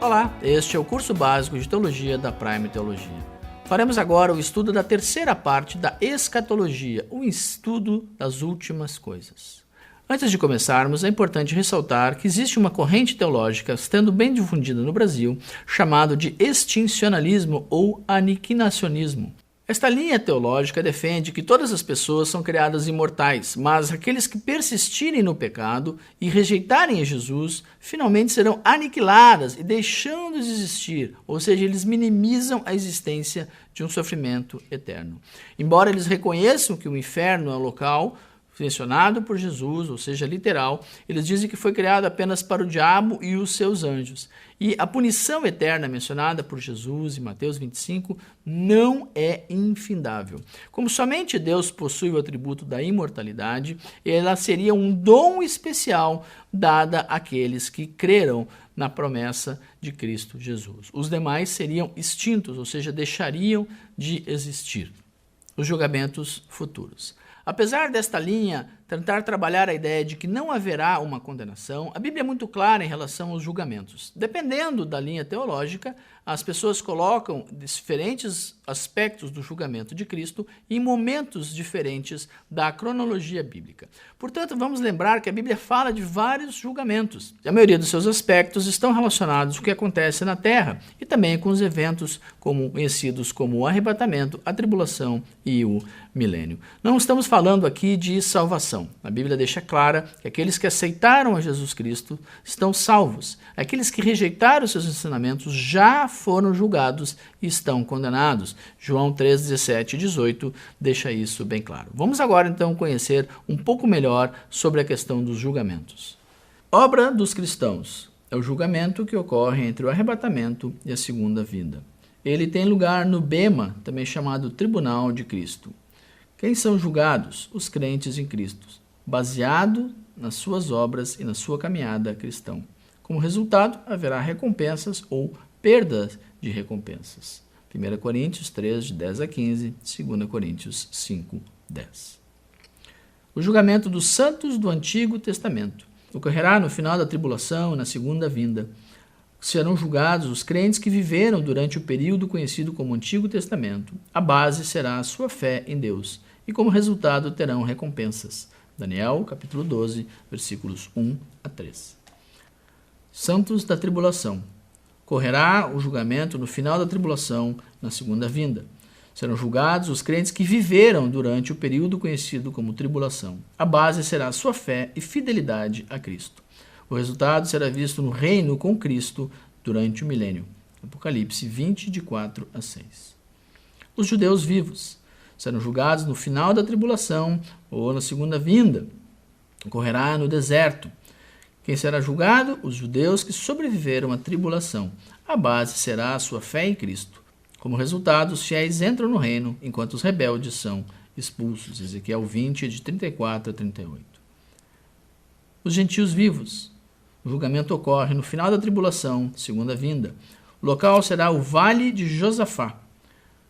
Olá, este é o curso básico de Teologia da Prime Teologia. Faremos agora o estudo da terceira parte da escatologia, o estudo das últimas coisas. Antes de começarmos, é importante ressaltar que existe uma corrente teológica, estando bem difundida no Brasil, chamado de extincionalismo ou aniquilacionismo. Esta linha teológica defende que todas as pessoas são criadas imortais, mas aqueles que persistirem no pecado e rejeitarem a Jesus, finalmente serão aniquiladas e deixando de existir, ou seja, eles minimizam a existência de um sofrimento eterno. Embora eles reconheçam que o inferno é um local mencionado por Jesus, ou seja, literal, eles dizem que foi criado apenas para o diabo e os seus anjos. E a punição eterna mencionada por Jesus em Mateus 25 não é infindável. Como somente Deus possui o atributo da imortalidade, ela seria um dom especial dada àqueles que creram na promessa de Cristo Jesus. Os demais seriam extintos, ou seja, deixariam de existir. Os julgamentos futuros. Apesar desta linha tentar trabalhar a ideia de que não haverá uma condenação, a Bíblia é muito clara em relação aos julgamentos. Dependendo da linha teológica, as pessoas colocam diferentes aspectos do julgamento de Cristo em momentos diferentes da cronologia bíblica. Portanto, vamos lembrar que a Bíblia fala de vários julgamentos. A maioria dos seus aspectos estão relacionados com o que acontece na Terra e também com os eventos conhecidos como o arrebatamento, a tribulação e o milênio. Não estamos falando aqui de salvação. A Bíblia deixa clara que aqueles que aceitaram a Jesus Cristo estão salvos. Aqueles que rejeitaram os seus ensinamentos já foram julgados e estão condenados. João 3, 17 e 18 deixa isso bem claro. Vamos agora então conhecer um pouco melhor sobre a questão dos julgamentos. Obra dos cristãos é o julgamento que ocorre entre o arrebatamento e a segunda vinda. Ele tem lugar no Bema, também chamado Tribunal de Cristo. Quem são julgados? Os crentes em Cristo, baseado nas suas obras e na sua caminhada cristã. Como resultado, haverá recompensas ou perdas de recompensas. 1 Coríntios 3, de 10 a 15, 2 Coríntios 5, 10. O julgamento dos santos do Antigo Testamento ocorrerá no final da tribulação e na segunda vinda. Serão julgados os crentes que viveram durante o período conhecido como Antigo Testamento. A base será a sua fé em Deus e, como resultado, terão recompensas. Daniel, capítulo 12, versículos 1 a 3. Santos da tribulação. Ocorrerá o julgamento no final da tribulação, na segunda vinda. Serão julgados os crentes que viveram durante o período conhecido como tribulação. A base será a sua fé e fidelidade a Cristo. O resultado será visto no reino com Cristo durante o milênio. Apocalipse 20, de 4 a 6. Os judeus vivos serão julgados no final da tribulação ou na segunda vinda. Ocorrerá no deserto. Quem será julgado? Os judeus que sobreviveram à tribulação. A base será a sua fé em Cristo. Como resultado, os fiéis entram no reino, enquanto os rebeldes são expulsos. Ezequiel 20, de 34 a 38. Os gentios vivos. O julgamento ocorre no final da tribulação, segunda vinda. O local será o Vale de Josafá.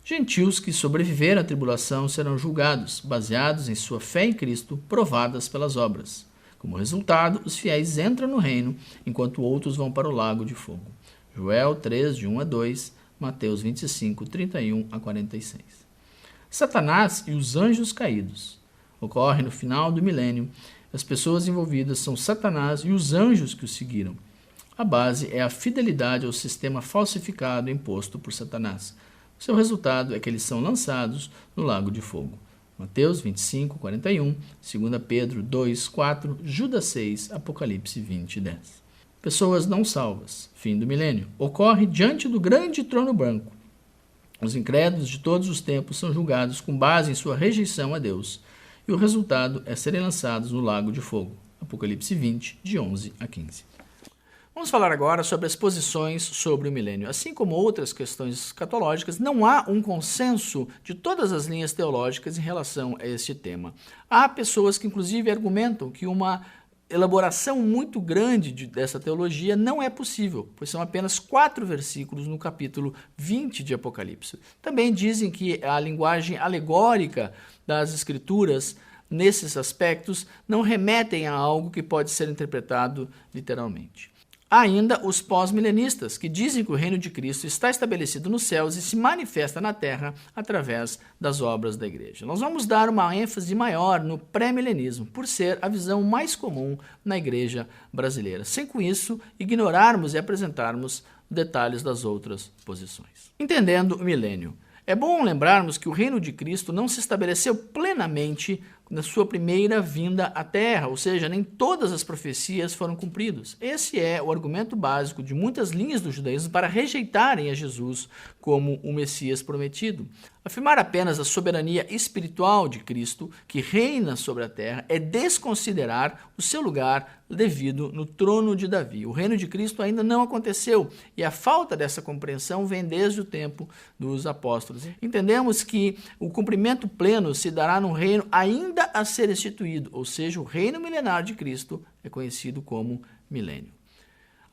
Gentios que sobreviveram à tribulação serão julgados, baseados em sua fé em Cristo, provadas pelas obras. Como resultado, os fiéis entram no reino, enquanto outros vão para o lago de fogo. Joel 3, de 1 a 2, Mateus 25, 31 a 46. Satanás e os anjos caídos. Ocorre no final do milênio. As pessoas envolvidas são Satanás e os anjos que o seguiram. A base é a fidelidade ao sistema falsificado imposto por Satanás. O seu resultado é que eles são lançados no lago de fogo. Mateus 25, 41, 2 Pedro 2, 4, Judas 6, Apocalipse 20, 10. Pessoas não salvas, fim do milênio, ocorre diante do grande trono branco. Os incrédulos de todos os tempos são julgados com base em sua rejeição a Deus, e o resultado é serem lançados no lago de fogo. Apocalipse 20, de 11 a 15. Vamos falar agora sobre as posições sobre o milênio. Assim como outras questões escatológicas, não há um consenso de todas as linhas teológicas em relação a este tema. Há pessoas que, inclusive, argumentam que uma elaboração muito grande dessa teologia não é possível, pois são apenas 4 versículos no capítulo 20 de Apocalipse. Também dizem que a linguagem alegórica das Escrituras nesses aspectos não remetem a algo que pode ser interpretado literalmente. Há ainda os pós-milenistas, que dizem que o reino de Cristo está estabelecido nos céus e se manifesta na terra através das obras da igreja. Nós vamos dar uma ênfase maior no pré-milenismo, por ser a visão mais comum na igreja brasileira, sem com isso ignorarmos e apresentarmos detalhes das outras posições. Entendendo o milênio. É bom lembrarmos que o reino de Cristo não se estabeleceu plenamente na sua primeira vinda à Terra, ou seja, nem todas as profecias foram cumpridas. Esse é o argumento básico de muitas linhas do judaísmo para rejeitarem a Jesus como o Messias prometido. Afirmar apenas a soberania espiritual de Cristo, que reina sobre a terra, é desconsiderar o seu lugar devido no trono de Davi. O reino de Cristo ainda não aconteceu e a falta dessa compreensão vem desde o tempo dos apóstolos. Entendemos que o cumprimento pleno se dará num reino ainda a ser instituído, ou seja, o reino milenar de Cristo é conhecido como milênio.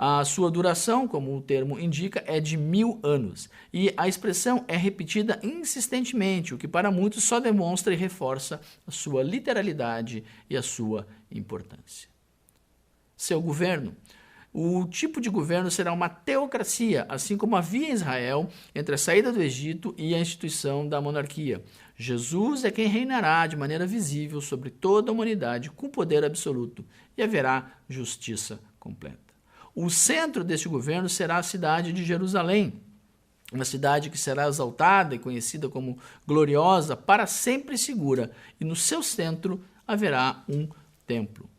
A sua duração, como o termo indica, é de 1000 anos e a expressão é repetida insistentemente, o que para muitos só demonstra e reforça a sua literalidade e a sua importância. Seu governo. O tipo de governo será uma teocracia, assim como havia em Israel entre a saída do Egito e a instituição da monarquia. Jesus é quem reinará de maneira visível sobre toda a humanidade com poder absoluto e haverá justiça completa. O centro deste governo será a cidade de Jerusalém, uma cidade que será exaltada e conhecida como gloriosa, para sempre segura, e no seu centro haverá um templo.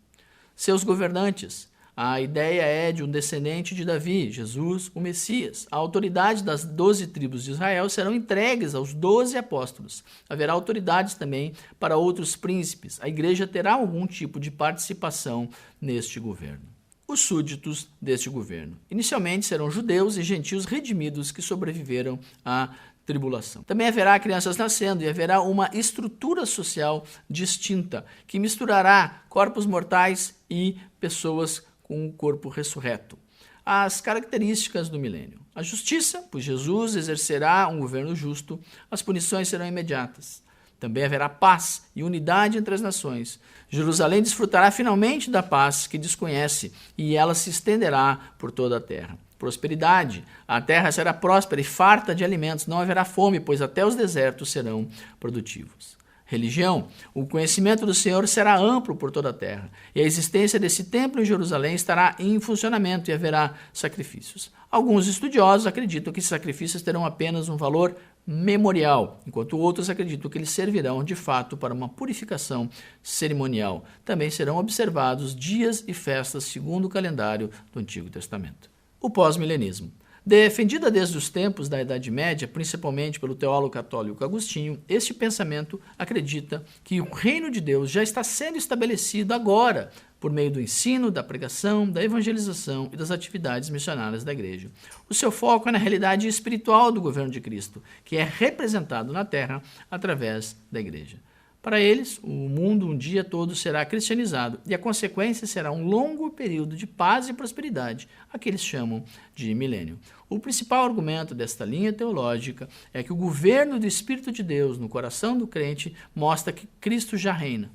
Seus governantes. A ideia é de um descendente de Davi, Jesus, o Messias. A autoridade das 12 tribos de Israel serão entregues aos 12 apóstolos. Haverá autoridades também para outros príncipes. A igreja terá algum tipo de participação neste governo. Os súditos deste governo. Inicialmente serão judeus e gentios redimidos que sobreviveram à tribulação. Também haverá crianças nascendo e haverá uma estrutura social distinta que misturará corpos mortais e pessoas com o corpo ressurreto. As características do milênio. A justiça, pois Jesus exercerá um governo justo, as punições serão imediatas. Também haverá paz e unidade entre as nações. Jerusalém desfrutará finalmente da paz que desconhece e ela se estenderá por toda a terra. Prosperidade. A terra será próspera e farta de alimentos. Não haverá fome, pois até os desertos serão produtivos. Religião. O conhecimento do Senhor será amplo por toda a terra. E a existência desse templo em Jerusalém estará em funcionamento e haverá sacrifícios. Alguns estudiosos acreditam que esses sacrifícios terão apenas um valor memorial, enquanto outros acreditam que eles servirão de fato para uma purificação cerimonial. Também serão observados dias e festas segundo o calendário do Antigo Testamento. O pós-milenismo. Defendida desde os tempos da Idade Média, principalmente pelo teólogo católico Agostinho, este pensamento acredita que o reino de Deus já está sendo estabelecido agora, por meio do ensino, da pregação, da evangelização e das atividades missionárias da igreja. O seu foco é na realidade espiritual do governo de Cristo, que é representado na terra através da igreja. Para eles, o mundo um dia todo será cristianizado e a consequência será um longo período de paz e prosperidade, a que eles chamam de milênio. O principal argumento desta linha teológica é que o governo do Espírito de Deus no coração do crente mostra que Cristo já reina.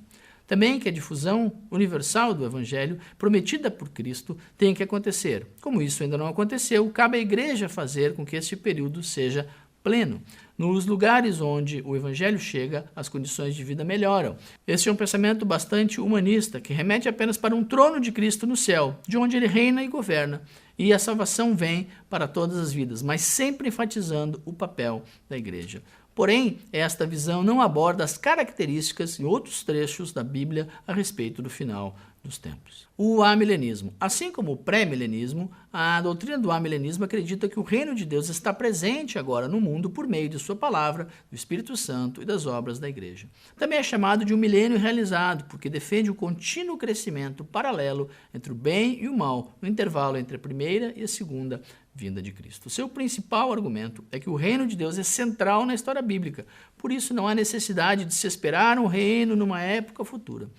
Também que a difusão universal do Evangelho, prometida por Cristo, tem que acontecer. Como isso ainda não aconteceu, cabe à igreja fazer com que este período seja pleno. Nos lugares onde o Evangelho chega, as condições de vida melhoram. Este é um pensamento bastante humanista, que remete apenas para um trono de Cristo no céu, de onde ele reina e governa. E a salvação vem para todas as vidas, mas sempre enfatizando o papel da igreja. Porém, esta visão não aborda as características e outros trechos da Bíblia a respeito do final dos tempos. O amilenismo. Assim como o pré-milenismo, a doutrina do amilenismo acredita que o reino de Deus está presente agora no mundo por meio de sua palavra, do Espírito Santo e das obras da igreja. Também é chamado de um milênio realizado, porque defende o contínuo crescimento paralelo entre o bem e o mal, no intervalo entre a primeira e a segunda vinda de Cristo. Seu principal argumento é que o reino de Deus é central na história bíblica, por isso não há necessidade de se esperar um reino numa época futura.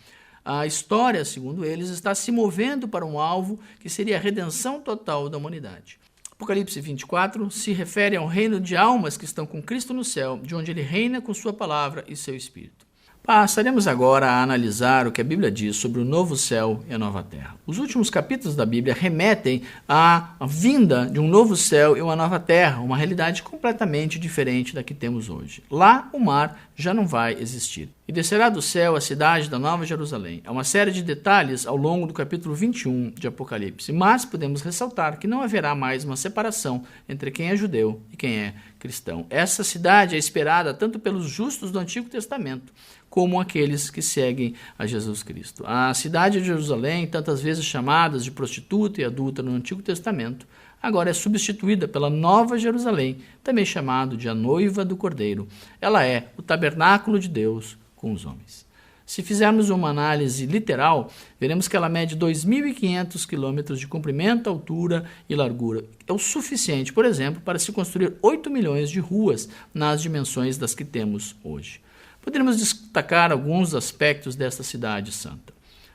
A história, segundo eles, está se movendo para um alvo que seria a redenção total da humanidade. Apocalipse 24 se refere ao reino de almas que estão com Cristo no céu, de onde ele reina com sua palavra e seu Espírito. Passaremos agora a analisar o que a Bíblia diz sobre o novo céu e a nova terra. Os últimos capítulos da Bíblia remetem à vinda de um novo céu e uma nova terra, uma realidade completamente diferente da que temos hoje. Lá, o mar já não vai existir. E descerá do céu a cidade da Nova Jerusalém. Há uma série de detalhes ao longo do capítulo 21 de Apocalipse, mas podemos ressaltar que não haverá mais uma separação entre quem é judeu e quem é cristão. Essa cidade é esperada tanto pelos justos do Antigo Testamento, como aqueles que seguem a Jesus Cristo. A cidade de Jerusalém, tantas vezes chamada de prostituta e adulta no Antigo Testamento, agora é substituída pela Nova Jerusalém, também chamado de a noiva do Cordeiro. Ela é o tabernáculo de Deus com os homens. Se fizermos uma análise literal, veremos que ela mede 2.500 quilômetros de comprimento, altura e largura. É o suficiente, por exemplo, para se construir 8 milhões de ruas nas dimensões das que temos hoje. Poderíamos destacar alguns aspectos desta cidade santa.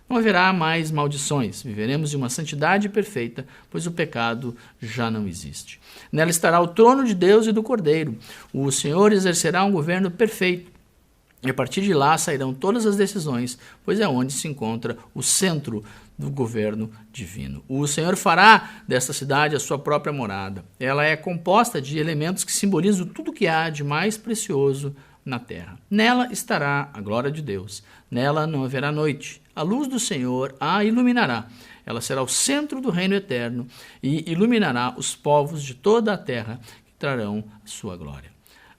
Não haverá mais maldições, viveremos em uma santidade perfeita, pois o pecado já não existe. Nela estará o trono de Deus e do Cordeiro. O Senhor exercerá um governo perfeito. E a partir de lá sairão todas as decisões, pois é onde se encontra o centro do governo divino. O Senhor fará desta cidade a sua própria morada. Ela é composta de elementos que simbolizam tudo que há de mais precioso na terra. Nela estará a glória de Deus. Nela não haverá noite. A luz do Senhor a iluminará. Ela será o centro do reino eterno e iluminará os povos de toda a terra que trarão a sua glória.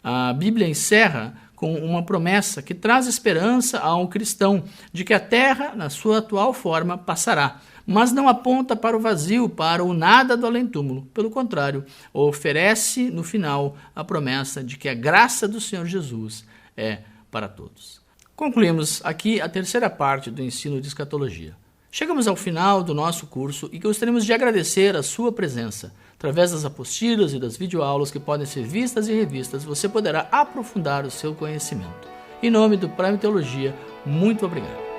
A Bíblia encerra com uma promessa que traz esperança ao cristão de que a terra, na sua atual forma, passará, mas não aponta para o vazio, para o nada do além-túmulo. Pelo contrário, oferece no final a promessa de que a graça do Senhor Jesus é para todos. Concluímos aqui a terceira parte do ensino de escatologia. Chegamos ao final do nosso curso e gostaríamos de agradecer a sua presença. Através das apostilas e das videoaulas que podem ser vistas e revistas, você poderá aprofundar o seu conhecimento. Em nome do Prime Teologia, muito obrigado.